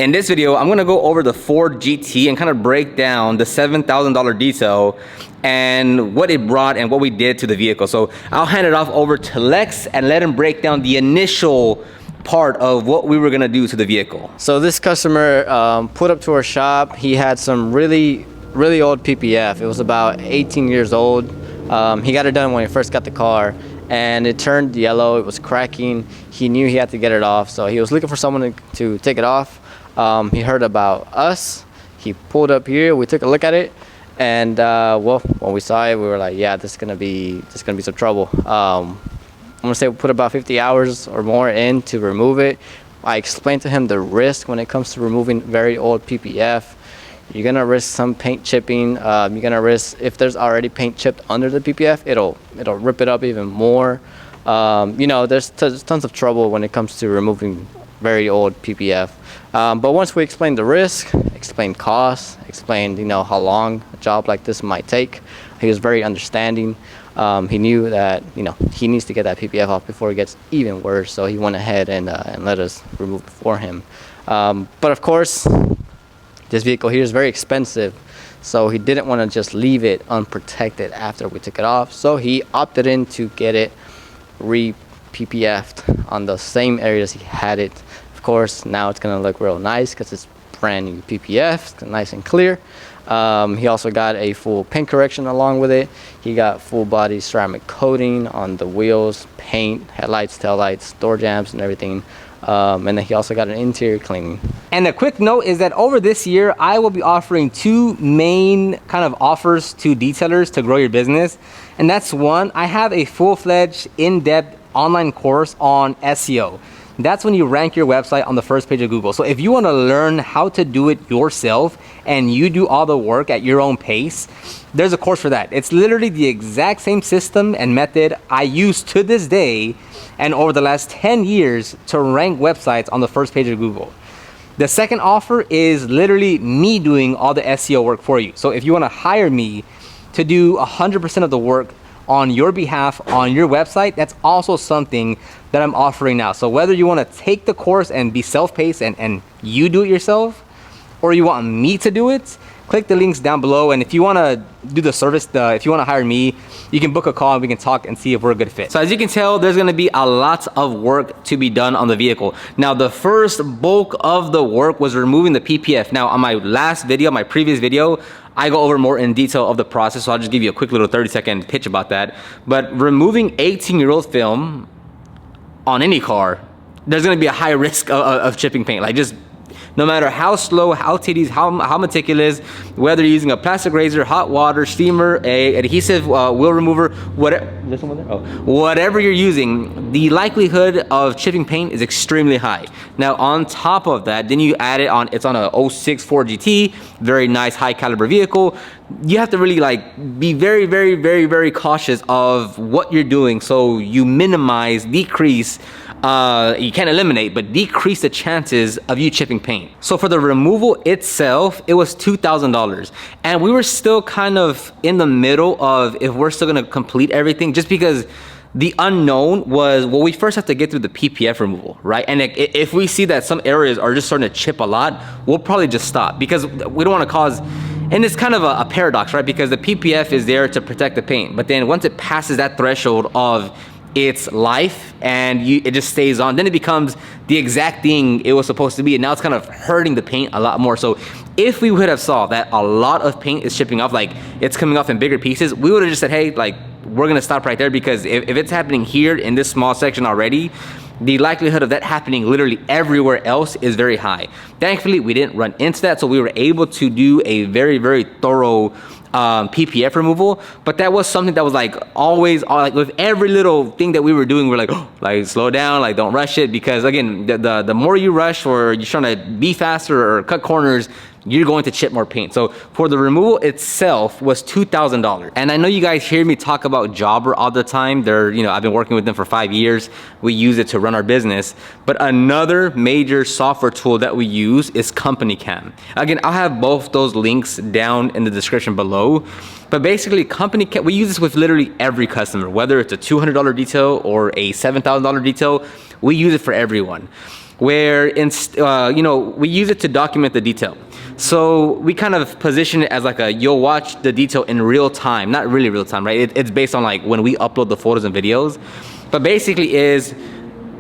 In this video, I'm gonna go over the Ford GT and kind of break down the $7,000 detail and what it brought and what we did to the vehicle. So I'll hand it off over to Lex and let him break down the initial part of what we were gonna do to the vehicle. So this customer put up to our shop. He had some really old PPF. It was about 18 years old. He got it done when he first got the car, and it turned yellow. It was cracking. He knew he had to get it off, so he was looking for someone to take it off. He heard about us. He pulled up here. We took a look at it, and well, when we saw it, we were like, yeah, this is gonna be some trouble. I'm gonna say we put about 50 hours or more in to remove it. I explained to him the risk when it comes to removing very old PPF. You're gonna risk some paint chipping. You're gonna risk, if there's already paint chipped under the PPF, it'll rip it up even more. You know, there's tons of trouble when it comes to removing very old PPF. But once we explained the risk, explained costs, explained, you know, how long a job like this might take, he was very understanding. He knew that, you know, he needs to get that PPF off before it gets even worse. So he went ahead and let us remove it for him. But of course, this vehicle here is very expensive. So he didn't want to just leave it unprotected after we took it off. So he opted in to get it re-PPF'd on the same areas he had it. Of course, now it's gonna look real nice because it's brand new PPF, it's nice and clear. He also got a full paint correction along with it. He got full body ceramic coating on the wheels, paint, headlights, taillights, door jambs, and everything. And then he also got an interior cleaning. And a quick note is that over this year, I will be offering two main kind of offers to detailers to grow your business. And that's one, I have a full-fledged, in-depth online course on SEO. That's when you rank your website on the first page of Google. So if you want to learn how to do it yourself and you do all the work at your own pace, there's a course for that. It's literally the exact same system and method I use to this day and over the last 10 years to rank websites on the first page of Google. The second offer is literally me doing all the SEO work for you. So if you want to hire me to do 100% of the work on your behalf on your website, that's also something that I'm offering now. So whether you want to take the course and be self-paced and you do it yourself, or you want me to do it, click the links down below. And if you want to do the service, if you want to hire me, you can book a call and we can talk and see if we're a good fit. So as you can tell, there's going to be a lot of work to be done on the vehicle. Now, the first bulk of the work was removing the PPF. Now, on my last video, my previous video, I go over more in detail of the process, so I'll just give you a quick little 30-second pitch about that. But removing 18-year-old film on any car, there's gonna be a high risk of chipping paint. Like, just no matter how slow, how tedious, how meticulous, whether you're using a plastic razor, hot water, steamer, a adhesive wheel remover, whatever you're using, the likelihood of chipping paint is extremely high. Now, on top of that, then you add it on, it's on a 06 Ford GT, very nice high caliber vehicle. You have to really like be very cautious of what you're doing so you minimize, decrease, you can't eliminate, but decrease the chances of you chipping paint. So for the removal itself, it was $2,000. And we were still kind of in the middle of if we're still gonna complete everything, just because the unknown was, well, we first have to get through the PPF removal, right? And if we see that some areas are just starting to chip a lot, we'll probably just stop because we don't wanna cause, and it's kind of a paradox, right? Because the PPF is there to protect the paint, but then once it passes that threshold of its life and it just stays on, then it becomes the exact thing it was supposed to be, and now it's kind of hurting the paint a lot more. So if we would have saw that a lot of paint is chipping off, like it's coming off in bigger pieces, we would have just said, hey, like we're gonna stop right there, because if it's happening here in this small section already, the likelihood of that happening literally everywhere else is very high. Thankfully, we didn't run into that, so we were able to do a very thorough PPF removal. But that was something that was like always, like with every little thing that we were doing, we're like, oh, like slow down, like don't rush it, because again, the more you rush or you're trying to be faster or cut corners, you're going to chip more paint. So for the removal itself was $2,000. And I know you guys hear me talk about Jobber all the time. They're, you know, I've been working with them for 5 years. We use it to run our business. But another major software tool that we use is Company Cam. Again, I'll have both those links down in the description below. But basically, Company Cam, we use this with literally every customer, whether it's a $200 detail or a $7,000 detail, we use it for everyone. where we use it to document the detail. So we kind of position it as like you'll watch the detail in real time, not really real time, right? It's based on like when we upload the photos and videos, but basically is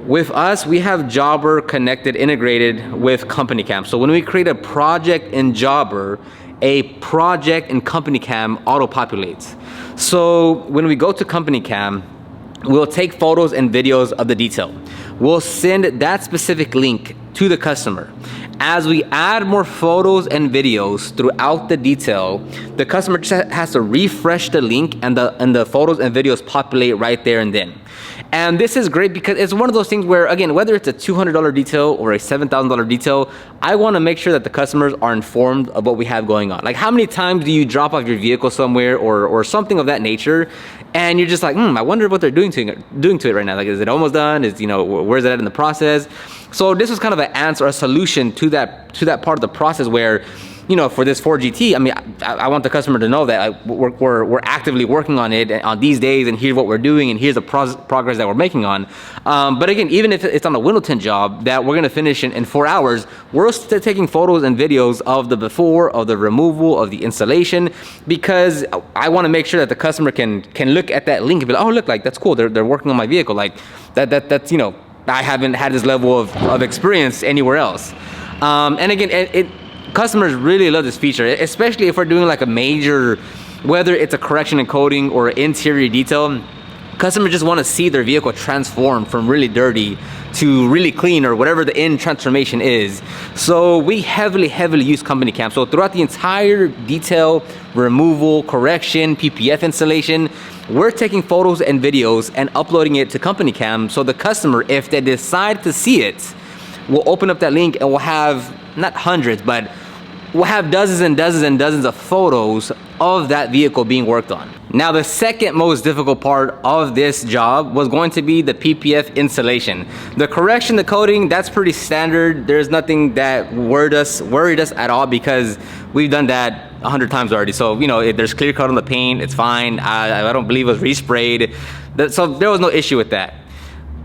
with us, we have Jobber connected, integrated with Company Cam. So when we create a project in Jobber, a project in Company Cam auto-populates. So when we go to Company Cam, we'll take photos and videos of the detail. We'll send that specific link to the customer. As we add more photos and videos throughout the detail, the customer just has to refresh the link and the photos and videos populate right there and then. And this is great because it's one of those things where, again, whether it's a $200 detail or a $7,000 detail, I want to make sure that the customers are informed of what we have going on. Like, how many times do you drop off your vehicle somewhere or something of that nature, and you're just like, I wonder what they're doing to it right now. Like, is it almost done? Where's it at in the process? So this was kind of an answer, a solution to that part of the process where, for this Ford GT, I mean, I want the customer to know that we're actively working on it on these days, and here's what we're doing, and here's the progress that we're making on. But again, even if it's on a window tint job that we're gonna finish in 4 hours, we're still taking photos and videos of the before, of the removal, of the installation, because I wanna make sure that the customer can look at that link and be like, oh, look, like, that's cool, they're working on my vehicle. Like, that's, I haven't had this level of experience anywhere else. And again, customers really love this feature, especially if we're doing like a major, whether it's a correction and coating or interior detail. Customers just want to see their vehicle transform from really dirty to really clean, or whatever the end transformation is. So we heavily use Company Cam. So throughout the entire detail, removal, correction, PPF installation, we're taking photos and videos and uploading it to Company Cam. So the customer, if they decide to see it, will open up that link and we'll have not hundreds, but we'll have dozens and dozens and dozens of photos of that vehicle being worked on. Now, the second most difficult part of this job was going to be the PPF installation. The correction, the coating, that's pretty standard. There's nothing that worried us at all because we've done that 100 times already. So, if there's clear coat on the paint, it's fine. I don't believe it was resprayed. So there was no issue with that.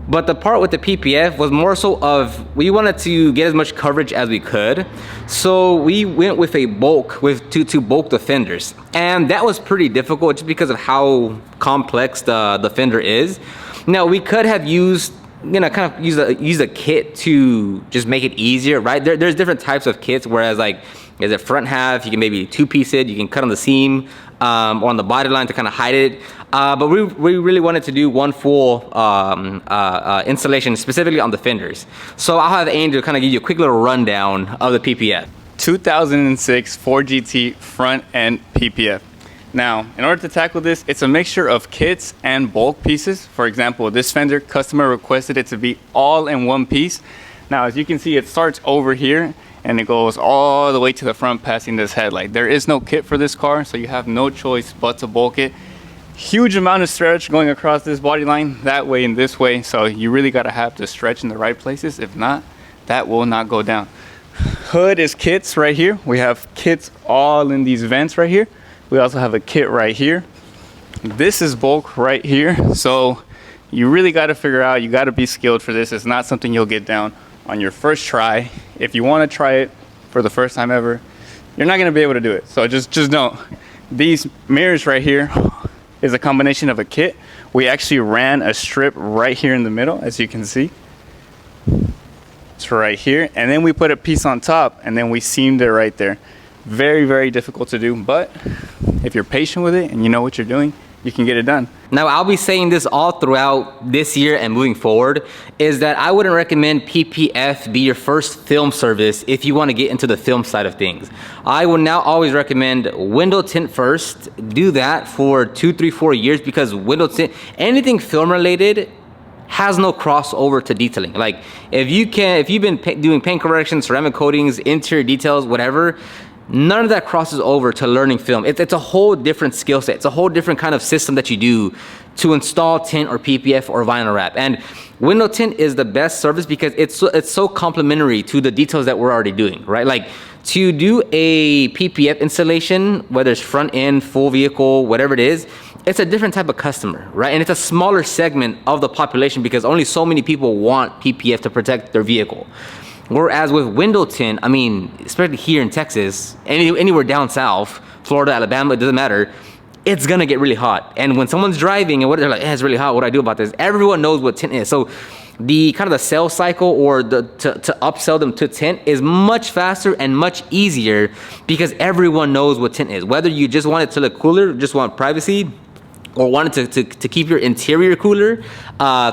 But the part with the PPF was more so of, we wanted to get as much coverage as we could. So we went with a bulk, to bulk the fenders. And that was pretty difficult just because of how complex the fender is. Now, we could have used, use a kit to just make it easier, right? There's different types of kits, whereas like, is it front half, you can maybe two-piece it, you can cut on the seam, or on the body line to kind of hide it. But we really wanted to do one full installation specifically on the fenders. So I'll have Angel kind of give you a quick little rundown of the PPF. 2006 Ford GT front end PPF. Now, in order to tackle this, it's a mixture of kits and bulk pieces. For example, this fender, customer requested it to be all in one piece. Now, as you can see, it starts over here and it goes all the way to the front, passing this headlight. There is no kit for this car, so you have no choice but to bulk it. Huge amount of stretch going across this body line, that way and this way, so you really gotta have the stretch in the right places. If not, that will not go down. Hood is kits right here. We have kits all in these vents right here. We also have a kit right here. This is bulk right here, so you really gotta figure out, you gotta be skilled for this. It's not something you'll get down on your first try. If you want to try it for the first time ever, you're not going to be able to do it. So just don't. These mirrors right here is a combination of a kit. We actually ran a strip right here in the middle, as you can see. It's right here. And then we put a piece on top and then we seamed it right there. Very difficult to do, but if you're patient with it and you know what you're doing, you can get it done. Now, I'll be saying this all throughout this year and moving forward, is that I wouldn't recommend PPF be your first film service if you want to get into the film side of things. I would now always recommend window tint first. Do that for 2, 3, 4 years, because window tint, anything film related, has no crossover to detailing. Like, if you've been doing paint corrections, ceramic coatings, interior details, whatever, none of that crosses over to learning film. It's a whole different skill set. It's a whole different kind of system that you do to install tint or PPF or vinyl wrap. And window tint is the best service because it's so complementary to the details that we're already doing, right? Like, to do a PPF installation, whether it's front end, full vehicle, whatever it is it's a different type of customer, right? And it's a smaller segment of the population because only so many people want PPF to protect their vehicle. Whereas with window tint, I mean, especially here in Texas, anywhere down south, Florida, Alabama, it doesn't matter, it's gonna get really hot. And when someone's driving and they're like, it's really hot, what do I do about this? Everyone knows what tint is. So the kind of the sales cycle or to upsell them to tint is much faster and much easier because everyone knows what tint is. Whether you just want it to look cooler, just want privacy, or wanted to keep your interior cooler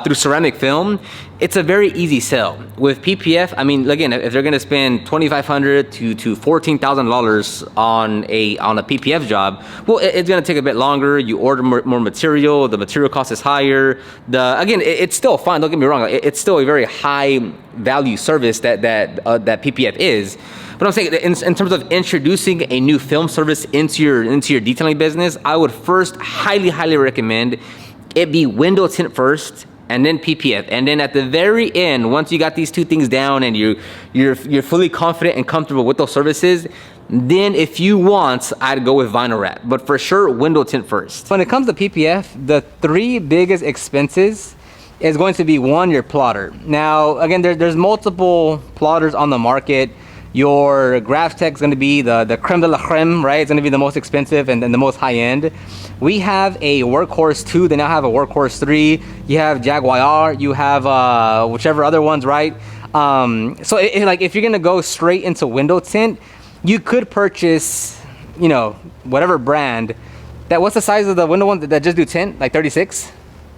through ceramic film, it's a very easy sell. With PPF, I mean, again, if they're gonna spend $2,500 to $14,000 on a PPF job, well, it's gonna take a bit longer. You order more material, the material cost is higher. Again, it's still fine. Don't get me wrong. It's still a very high value service that PPF is. But I'm saying in terms of introducing a new film service into your detailing business, I would first highly recommend it be window tint first and then PPF. And then at the very end, once you got these two things down and you're fully confident and comfortable with those services, then if you want, I'd go with vinyl wrap. But for sure, window tint first. When it comes to PPF, the three biggest expenses is going to be one, your plotter. Now, again, there's multiple plotters on the market. Your GrafTech is going to be the creme de la creme, right? It's going to be the most expensive and the most high end. We have a Workhorse 2. They now have a Workhorse 3. You have Jaguar. You have whichever other ones, right? So if you're going to go straight into window tint, you could purchase, whatever brand. What's the size of the window ones that just do tint? Like 36?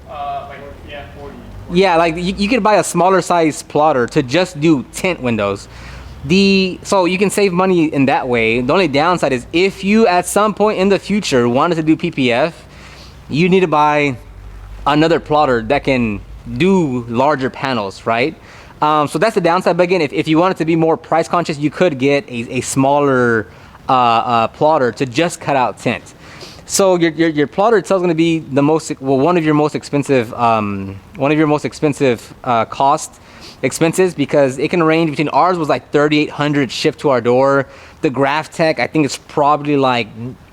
40. Yeah, like you could buy a smaller size plotter to just do tint windows. So you can save money in that way. The only downside is if you at some point in the future wanted to do PPF, you need to buy another plotter that can do larger panels, right? So that's the downside. But again, if you wanted to be more price conscious, you could get a smaller plotter to just cut out tint. So your plotter itself is going to be one of your most expensive expenses because it can range between, ours was like $3,800 shipped to our door. The GrafTech, I think it's probably like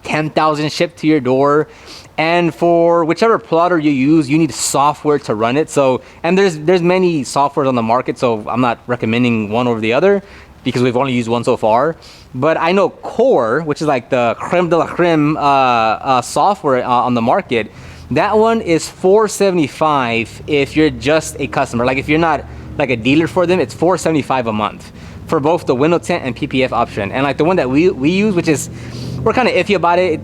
$10,000 shipped to your door. And for whichever plotter you use, you need software to run it. So, and there's many softwares on the market, so I'm not recommending one over the other because we've only used one so far. But I know Core, which is like the creme de la creme software on the market, that one is $475 if you're just a customer. Like if you're not like a dealer for them, it's $475 a month for both the window tint and PPF option. And like the one that we use, which is, we're kind of iffy about it,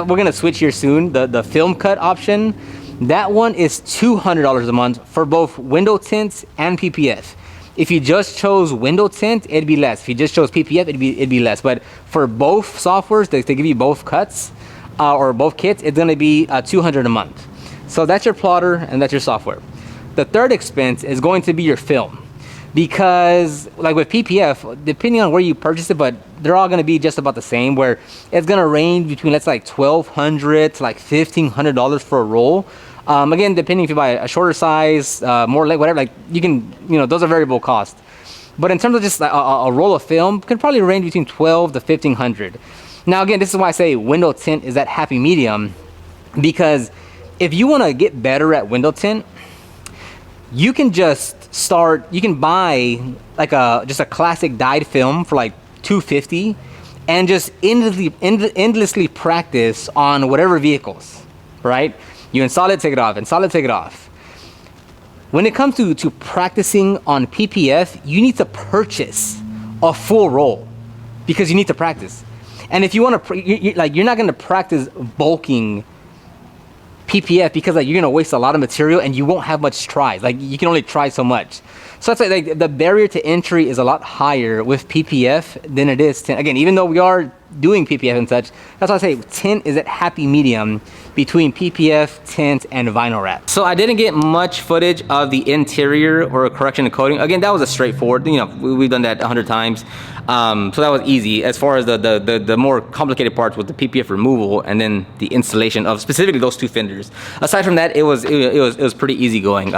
we're gonna switch here soon, the film cut option, that one is $200 a month for both window tints and PPF. If you just chose window tint, it'd be less. If you just chose PPF, it'd be less. But for both softwares, they give you both cuts or both kits, it's gonna be $200 a month. So that's your plotter and that's your software. The third expense is going to be your film, because like with PPF, depending on where you purchase it, but they're all going to be just about the same, where it's going to range between, let's say, like $1,200 to like $1,500 for a roll. Again, depending if you buy a shorter size, more like whatever, like you can, those are variable costs. But in terms of just a roll of film, can probably range between $1,200 to $1,500. Now, again, this is why I say window tint is that happy medium, because if you want to get better at window tint, you can you can buy like just a classic dyed film for like $250 and just endlessly practice on whatever vehicles, right? You install it, take it off, install it, take it off. When it comes to practicing on PPF, you need to purchase a full roll because you need to practice. And if you want to, you're not going to practice bulking PPF because like you're gonna waste a lot of material and you won't have much tries. Like you can only try so much. So it's like the barrier to entry is a lot higher with PPF than it is tint. Again, even though we are doing PPF and such, that's why I say tint is that happy medium between PPF, tint, and vinyl wrap. So I didn't get much footage of the interior or correction and coating. Again, that was a straightforward, we've done that 100 times. So that was easy. As far as the more complicated parts with the PPF removal and then the installation of specifically those two fenders. Aside from that, it was pretty easy going.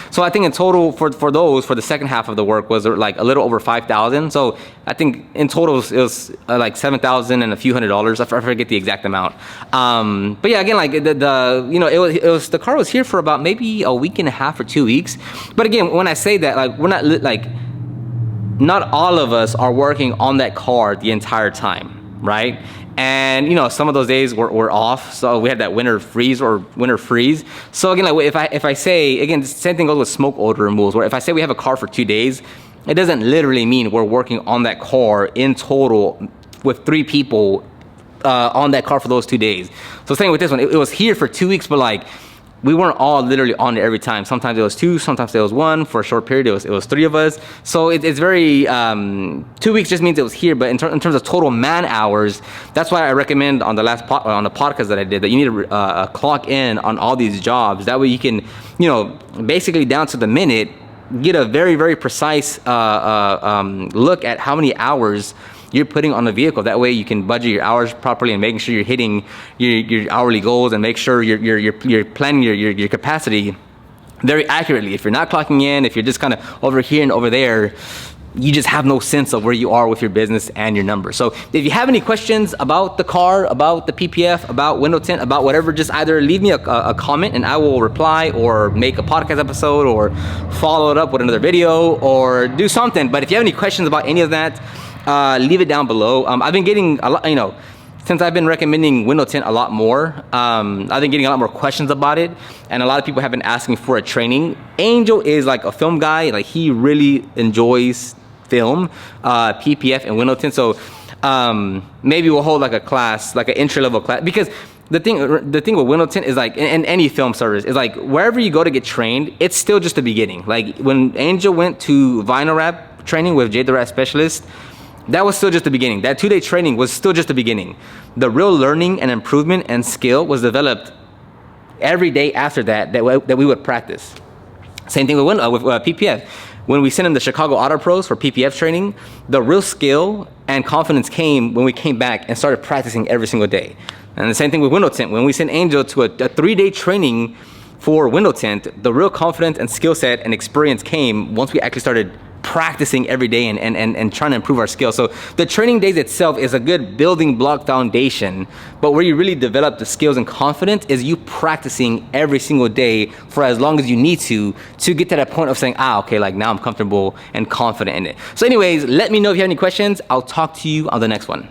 So I think in total for the second half of the work was like a little over 5,000. So I think in total it was like 7,000 $1,000 and a few $100s. I forget the exact amount. But yeah, again, like the you know, it was the car was here for about maybe a week and a half or 2 weeks. But again, when I say that, like we're not like, not all of us are working on that car the entire time, right? And you know, some of those days were off, so we had that winter freeze. So again, like if I say, again, the same thing goes with smoke odor removals, where if I say we have a car for 2 days, it doesn't literally mean we're working on that car in total with 3 people on that car for those 2 days. So same with this one, it was here for 2 weeks, but like we weren't all literally on it every time. Sometimes it was 2, sometimes it was 1. For a short period, it was 3 of us. So it's very, 2 weeks just means it was here, but in terms of total man hours, that's why I recommend on the on the podcast that I did, that you need to clock in on all these jobs. That way you can, you know, basically down to the minute, get a very, very precise look at how many hours you're putting on the vehicle. That way you can budget your hours properly and making sure you're hitting your hourly goals, and make sure you're planning your capacity very accurately. If you're not clocking in, if you're just kind of over here and over there, you just have no sense of where you are with your business and your numbers. So if you have any questions about the car, about the PPF, about window tint, about whatever, just either leave me a comment and I will reply, or make a podcast episode, or follow it up with another video, or do something. But if you have any questions about any of that, leave it down below. I've been getting a lot, you know, since I've been recommending window tint a lot more, I've been getting a lot more questions about it, and a lot of people have been asking for a training. Angel is like a film guy, like he really enjoys film, PPF and window tint. So maybe we'll hold like a class, like an entry level class, because the thing with window tint is like, in any film service, is like wherever you go to get trained, it's still just the beginning. Like when Angel went to vinyl wrap training with Jay the Rat Specialist, that was still just the beginning. That 2-day training was still just the beginning. The real learning and improvement and skill was developed every day after that we would practice. Same thing with PPF. When we sent in the Chicago Auto Pros for PPF training, the real skill and confidence came when we came back and started practicing every single day. And the same thing with window tint. When we sent Angel to a 3-day training for window tint, the real confidence and skill set and experience came once we actually started practicing every day and trying to improve our skills. So the training days itself is a good building block foundation, but where you really develop the skills and confidence is you practicing every single day for as long as you need to get to that point of saying, okay, like now I'm comfortable and confident in it. So anyways, let me know if you have any questions. I'll talk to you on the next one.